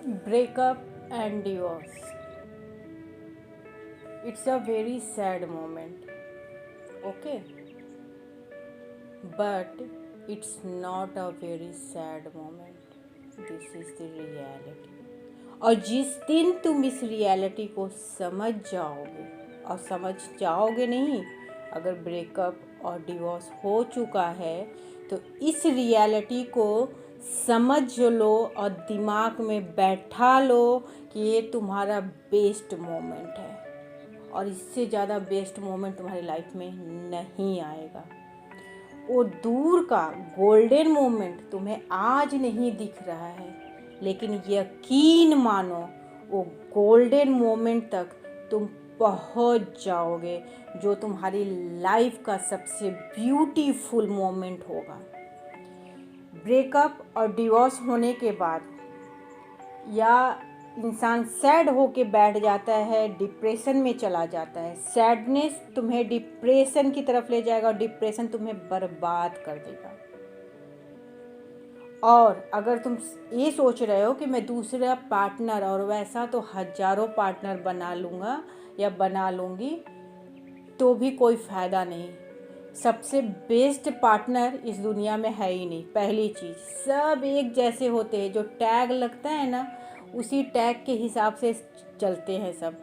Breakup and divorce. It's a very sad moment, okay? But it's not a very sad moment. This is the reality. और जिस दिन तुम इस reality को समझ जाओगे, और समझ जाओगे नहीं, अगर ब्रेकअप और डिवोर्स हो चुका है तो इस रियलिटी को समझ लो और दिमाग में बैठा लो कि ये तुम्हारा बेस्ट मोमेंट है और इससे ज़्यादा बेस्ट मोमेंट तुम्हारी लाइफ में नहीं आएगा। वो दूर का गोल्डन मोमेंट तुम्हें आज नहीं दिख रहा है, लेकिन यकीन मानो वो गोल्डन मोमेंट तक तुम पहुंच जाओगे जो तुम्हारी लाइफ का सबसे ब्यूटीफुल मोमेंट होगा। ब्रेकअप और डिवोर्स होने के बाद या इंसान सैड होके बैठ जाता है, डिप्रेशन में चला जाता है। सैडनेस तुम्हें डिप्रेशन की तरफ ले जाएगा और डिप्रेशन तुम्हें बर्बाद कर देगा। और अगर तुम ये सोच रहे हो कि मैं दूसरा पार्टनर, और वैसा तो हजारों पार्टनर बना लूँगा या बना लूँगी, तो भी कोई फ़ायदा नहीं। सबसे बेस्ट पार्टनर इस दुनिया में है ही नहीं। पहली चीज़, सब एक जैसे होते हैं। जो टैग लगता है ना, उसी टैग के हिसाब से चलते हैं सब,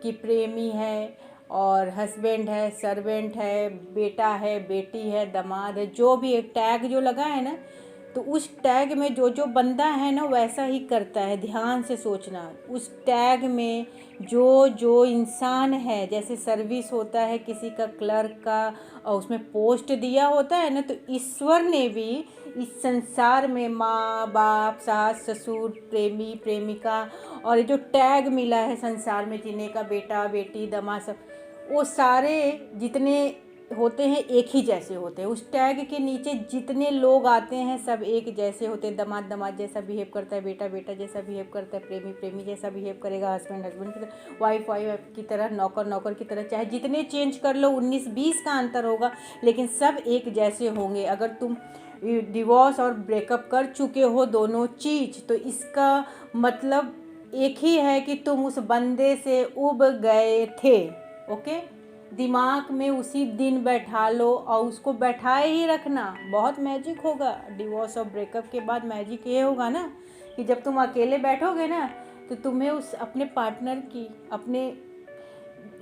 कि प्रेमी है और हस्बैंड है, सर्वेंट है, बेटा है, बेटी है, दामाद है, जो भी एक टैग जो लगा है ना, तो उस टैग में जो जो बंदा है ना वैसा ही करता है। ध्यान से सोचना, उस टैग में जो जो इंसान है, जैसे सर्विस होता है किसी का क्लर्क का और उसमें पोस्ट दिया होता है ना, तो ईश्वर ने भी इस संसार में माँ बाप, सास ससुर, प्रेमी प्रेमिका और ये जो टैग मिला है संसार में जीने का, बेटा बेटी दामाद, सब वो सारे जितने होते हैं एक ही जैसे होते हैं। उस टैग के नीचे जितने लोग आते हैं सब एक जैसे होते हैं। दामाद दामाद जैसा बिहेव करता है, बेटा बेटा जैसा बिहेव करता है, प्रेमी प्रेमी जैसा बिहेव करेगा, हस्बैंड हस्बैंड की तरह, वाइफ वाइफ की तरह, नौकर नौकर की तरह। चाहे जितने चेंज कर लो, 19-20 का अंतर होगा, लेकिन सब एक जैसे होंगे। अगर तुम डिवोर्स और ब्रेकअप कर चुके हो दोनों चीज़, तो इसका मतलब एक ही है कि तुम उस बंदे से उब गए थे। ओके, दिमाग में उसी दिन बैठा लो और उसको बैठाए ही रखना। बहुत मैजिक होगा डिवोर्स और ब्रेकअप के बाद। मैजिक ये होगा ना कि जब तुम अकेले बैठोगे ना, तो तुम्हें उस अपने पार्टनर की, अपने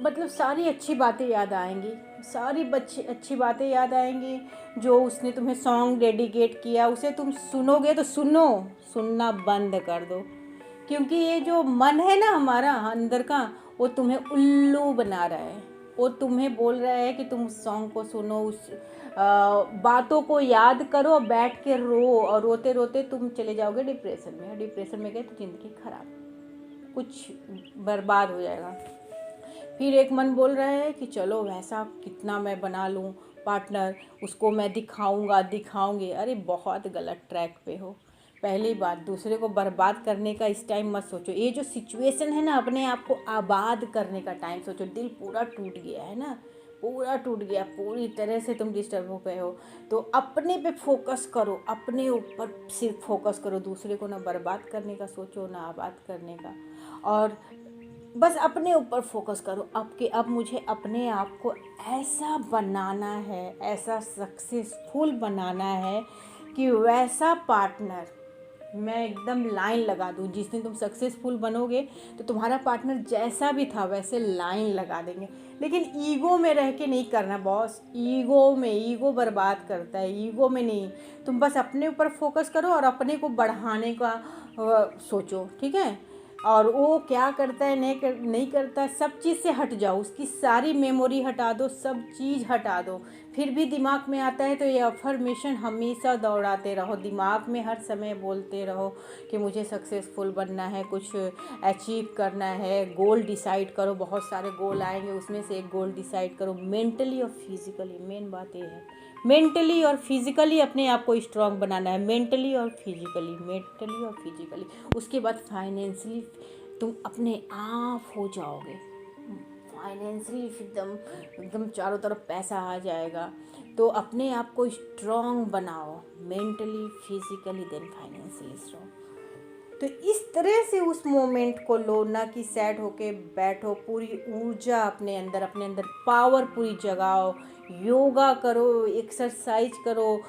मतलब सारी अच्छी बातें याद आएंगी, सारी अच्छी बातें याद आएंगी जो उसने तुम्हें सॉन्ग डेडिकेट किया। उसे तुम सुनोगे तो सुनना बंद कर दो, क्योंकि ये जो मन है ना हमारा अंदर का, वो तुम्हें उल्लू बना रहा है। वो तुम्हें बोल रहा है कि तुम उस सॉन्ग को सुनो, उस बातों को याद करो, बैठ के रो, और रोते रोते तुम चले जाओगे डिप्रेशन में। डिप्रेशन में गए तो ज़िंदगी खराब, कुछ बर्बाद हो जाएगा। फिर एक मन बोल रहा है कि चलो वैसा कितना मैं बना लूँ पार्टनर, उसको मैं दिखाऊंगी। अरे बहुत गलत ट्रैक पे हो। पहली बात, दूसरे को बर्बाद करने का इस टाइम मत सोचो। ये जो सिचुएशन है ना, अपने आप को आबाद करने का टाइम सोचो। दिल पूरा टूट गया है ना, पूरा टूट गया, पूरी तरह से तुम डिस्टर्ब हो गए हो, तो अपने पे फोकस करो, अपने ऊपर सिर्फ फोकस करो। दूसरे को ना बर्बाद करने का सोचो, ना आबाद करने का। और बस अपने ऊपर फोकस करो। अब मुझे अपने आप को ऐसा बनाना है, ऐसा सक्सेसफुल बनाना है कि वैसा पार्टनर मैं एकदम लाइन लगा दूँ। जिस दिन तुम सक्सेसफुल बनोगे तो तुम्हारा पार्टनर जैसा भी था वैसे लाइन लगा देंगे। लेकिन ईगो में रह के नहीं करना बॉस। ईगो बर्बाद करता है। ईगो में नहीं, तुम बस अपने ऊपर फोकस करो और अपने को बढ़ाने का सोचो, ठीक है। और वो क्या करता है नहीं करता, सब चीज़ से हट जाओ। उसकी सारी मेमोरी हटा दो, सब चीज़ हटा दो। फिर भी दिमाग में आता है तो ये अफर्मेशन हमेशा दौड़ाते रहो। दिमाग में हर समय बोलते रहो कि मुझे सक्सेसफुल बनना है, कुछ अचीव करना है। गोल डिसाइड करो, बहुत सारे गोल आएंगे, उसमें से एक गोल डिसाइड करो। मेंटली और फिजिकली, मेन बात ये है, मेंटली और फिजिकली अपने आप को स्ट्रांग बनाना है। मेंटली और फिजिकली। उसके बाद फाइनेंशियली तुम अपने आप हो जाओगे। फाइनेंशियली एकदम एकदम चारों तरफ पैसा आ जाएगा। तो अपने आप को स्ट्रांग बनाओ, mentally physically then financially strong. तो इस तरह से उस मोमेंट को लो, ना कि सैड होके बैठो। पूरी ऊर्जा अपने अंदर पावर पूरी जगाओ, योगा करो, एक्सरसाइज करो।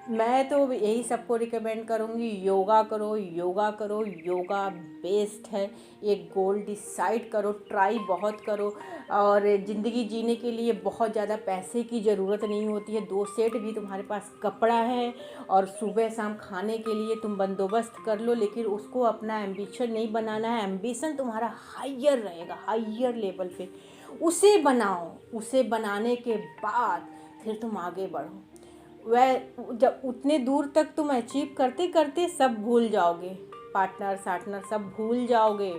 मैं तो यही सबको रिकमेंड करूँगी, योगा करो, योगा करो, योगा बेस्ट है। एक गोल डिसाइड करो, ट्राई बहुत करो। और ज़िंदगी जीने के लिए बहुत ज़्यादा पैसे की ज़रूरत नहीं होती है। 2 सेट भी तुम्हारे पास कपड़ा है और सुबह शाम खाने के लिए तुम बंदोबस्त कर लो, लेकिन उसको अपना एम्बिशन नहीं बनाना है। एम्बिशन तुम्हारा हाइयर रहेगा, हाइयर लेवल पे उसे बनाओ। उसे बनाने के बाद फिर तुम आगे बढ़ो। वह जब उतने दूर तक तुम अचीव करते करते सब भूल जाओगे, पार्टनर सार्टनर सब भूल जाओगे।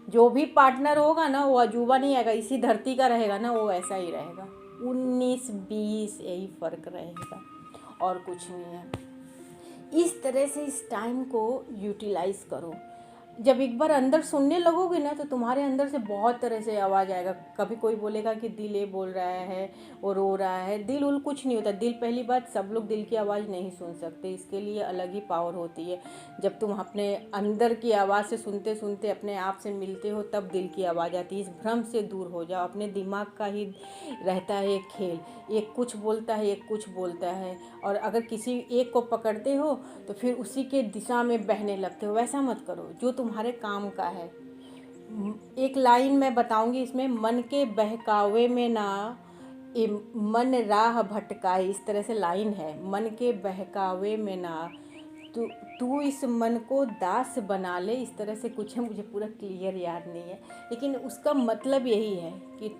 जो भी पार्टनर होगा ना वो अजूबा नहीं आएगा, इसी धरती का रहेगा ना, वो ऐसा ही रहेगा। 19-20 यही फ़र्क रहेगा और कुछ नहीं है। इस तरह से इस टाइम को यूटिलाइज़ करो। जब एक बार अंदर सुनने लगोगे ना तो तुम्हारे अंदर से बहुत तरह से आवाज़ आएगा। कभी कोई बोलेगा कि दिल ये बोल रहा है, वो रो रहा है। दिल उल कुछ नहीं होता। दिल, पहली बात, सब लोग दिल की आवाज़ नहीं सुन सकते, इसके लिए अलग ही पावर होती है। जब तुम अपने अंदर की आवाज़ से सुनते सुनते अपने आप से मिलते हो तब दिल की आवाज़ आती है। इस भ्रम से दूर हो जाओ। अपने दिमाग का ही रहता है एक खेल, एक कुछ बोलता है, एक कुछ बोलता है, और अगर किसी एक को पकड़ते हो तो फिर उसी के दिशा में बहने लगते हो। वैसा मत करो, जो तुम्हारे काम का है। एक लाइन मैं बताऊंगी इसमें, मन के बहकावे में ना ये मन राह भटकाए, इस तरह से लाइन है। मन के बहकावे में ना तू तू इस मन को दास बना ले, इस तरह से कुछ है, मुझे पूरा क्लियर याद नहीं है, लेकिन उसका मतलब यही है कि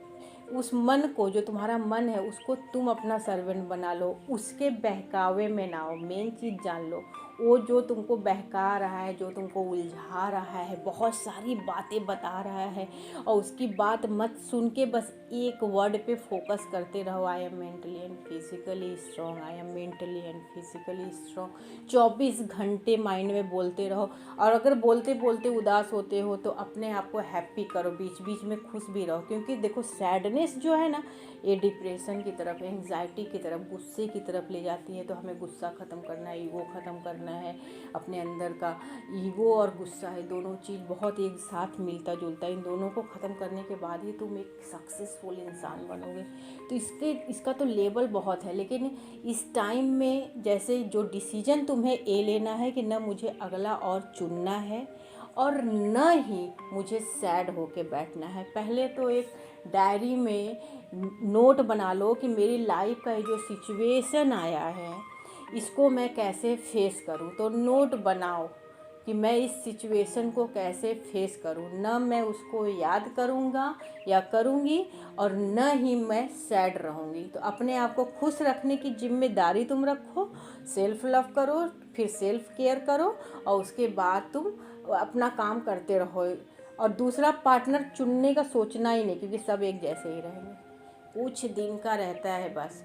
उस मन को, जो तुम्हारा मन है, उसको तुम अपना सर्वेंट बना लो, उसके बहकावे में ना हो। मेन चीज़ जान लो, वो जो तुमको बहका रहा है, जो तुमको उलझा रहा है, बहुत सारी बातें बता रहा है, और उसकी बात मत सुन के बस एक वर्ड पे फोकस करते रहो, I am mentally and physically strong, I am mentally and physically strong. 24 घंटे माइंड में बोलते रहो। और अगर बोलते बोलते उदास होते हो तो अपने आप को हैप्पी करो, बीच बीच में खुश भी रहो। क्योंकि देखो, सैडनेस जो है ना, ये डिप्रेशन की तरफ, एंग्जाइटी की तरफ, गुस्से की तरफ ले जाती है। तो हमें गुस्सा ख़त्म करना है, ईगो ख़त्म करना है। अपने अंदर का ईगो और गुस्सा है, दोनों चीज़ बहुत एक साथ मिलता जुलता है। इन दोनों को ख़त्म करने के बाद ही तुम एक सक्सेसफुल इंसान बनोगे। तो इसका तो लेवल बहुत है, लेकिन इस टाइम में जैसे जो डिसीजन तुम्हें ये लेना है कि न मुझे अगला और चुनना है और न ही मुझे सैड होके बैठना है। पहले तो एक डायरी में नोट बना लो कि मेरी लाइफ का जो सिचुएशन आया है इसको मैं कैसे फेस करूं। तो नोट बनाओ कि मैं इस सिचुएशन को कैसे फेस करूं। न मैं उसको याद करूंगा या करूंगी, और न ही मैं सैड रहूंगी। तो अपने आप को खुश रखने की जिम्मेदारी तुम रखो, सेल्फ लव करो, फिर सेल्फ केयर करो, और उसके बाद तुम अपना काम करते रहो। और दूसरा पार्टनर चुनने का सोचना ही नहीं, क्योंकि सब एक जैसे ही रहेंगे, कुछ दिन का रहता है बस।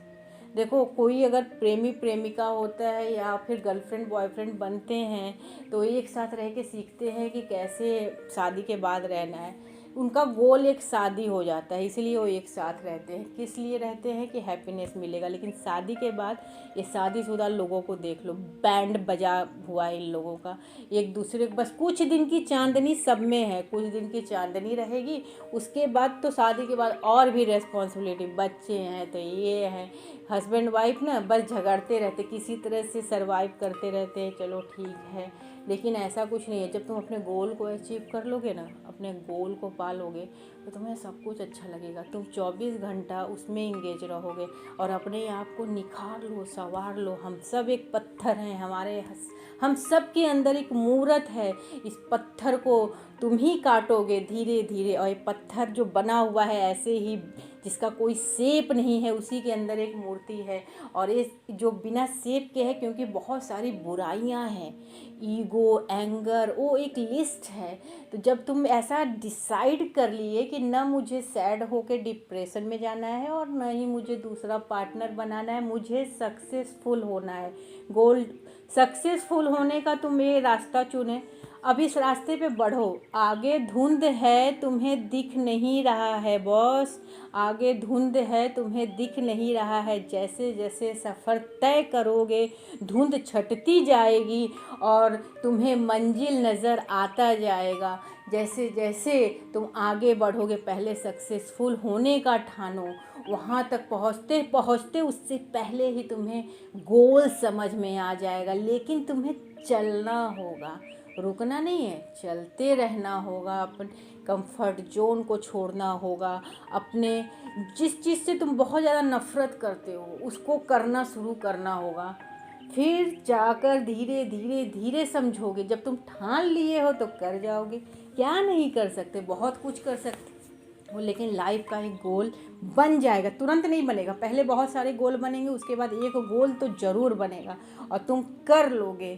देखो, कोई अगर प्रेमी प्रेमिका होता है या फिर गर्लफ्रेंड बॉयफ्रेंड बनते हैं तो एक साथ रह के सीखते हैं कि कैसे शादी के बाद रहना है। उनका गोल एक शादी हो जाता है, इसलिए वो एक साथ रहते हैं। किस लिए रहते हैं? कि हैप्पीनेस मिलेगा। लेकिन शादी के बाद ये शादीशुदा लोगों को देख लो, बैंड बजा हुआ है इन लोगों का। एक दूसरे को बस कुछ दिन की चांदनी सब में है, कुछ दिन की चांदनी रहेगी, उसके बाद तो शादी के बाद और भी रेस्पॉन्सिबिलिटी, बच्चे हैं तो ये है। हस्बैंड वाइफ ना बस झगड़ते रहते, किसी तरह से सरवाइव करते रहते हैं, चलो ठीक है। लेकिन ऐसा कुछ नहीं है। जब तुम अपने गोल को अचीव कर लोगे ना, अपने गोल को पा लोगे, तो तुम्हें सब कुछ अच्छा लगेगा। तुम 24 घंटा उसमें इंगेज रहोगे और अपने आप को निखार लो, संवार लो। हम सब एक पत्थर हैं, हम सब के अंदर एक मूर्त है। इस पत्थर को तुम ही काटोगे धीरे धीरे, और ये पत्थर जो बना हुआ है ऐसे ही, जिसका कोई शेप नहीं है, उसी के अंदर एक मूर्ति है। और ये जो बिना शेप के है, क्योंकि बहुत सारी बुराइयां हैं, ईगो, एंगर, वो एक लिस्ट है। तो जब तुम ऐसा डिसाइड कर लिए कि न मुझे सैड होके डिप्रेशन में जाना है और न ही मुझे दूसरा पार्टनर बनाना है, मुझे सक्सेसफुल होना है। गोल सक्सेसफुल होने का तुम ये रास्ता चुने। अब इस रास्ते पे बढ़ो। आगे धुंध है तुम्हें दिख नहीं रहा है बॉस, आगे धुंध है तुम्हें दिख नहीं रहा है। जैसे जैसे सफ़र तय करोगे धुंध छटती जाएगी और तुम्हें मंजिल नज़र आता जाएगा। जैसे जैसे तुम आगे बढ़ोगे, पहले सक्सेसफुल होने का ठानो, वहाँ तक पहुँचते पहुँचते उससे पहले ही तुम्हें गोल समझ में आ जाएगा। लेकिन तुम्हें चलना होगा, रुकना नहीं है, चलते रहना होगा। अपन कंफर्ट जोन को छोड़ना होगा। अपने जिस चीज़ से तुम बहुत ज़्यादा नफ़रत करते हो उसको करना शुरू करना होगा। फिर जाकर धीरे धीरे धीरे समझोगे। जब तुम ठान लिए हो तो कर जाओगे। क्या नहीं कर सकते, बहुत कुछ कर सकते हो। लेकिन लाइफ का एक गोल बन जाएगा, तुरंत नहीं बनेगा। पहले बहुत सारे गोल बनेंगे, उसके बाद एक गोल तो ज़रूर बनेगा और तुम कर लोगे।